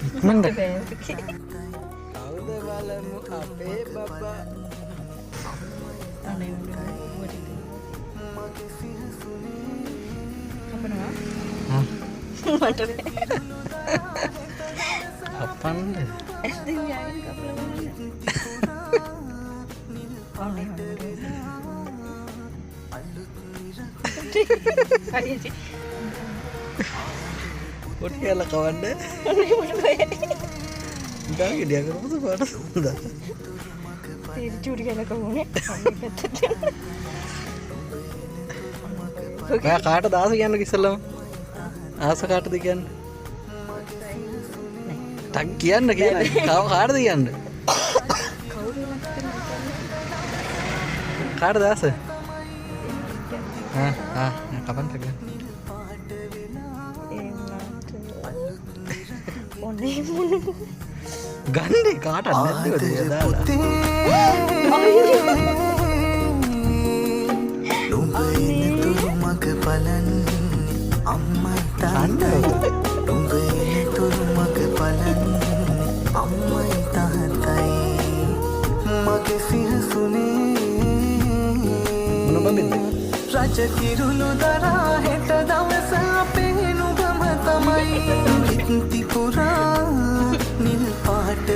මන්ද කවුද බලමු අපේ බබා අනේ කපනවා මට අප්පන්ද ඇස් දෙක යාගෙන කපලා බලන්න අනේ හරි පොටි කියලා කවන්න ගා ගෙඩිය කරපුවද පාට හොඳා තේ චූටි කියලා කවුනේ ඔයා කාට දාස කියන්න ඉස්සෙල්ලම ආස කාටද කියන්න ටක් කියන්න කියලා කව කාටද කියන්න කාට දාස කපන්න ගන්න ඔනේ මොන ගන්නේ කාටද නැද්ද දාලා නුඹේතුරු මග බලන් අම්මයි තාත්තයි නුඹේතුරු මග බලන් අම්මයි තාත්තයි මගේ සිහසුනේ මොන බඳින්ද රජ කිරුළු දරා හෙට දවස අපේ නුඹම තමයි විත්ති පුරා නිල් පාට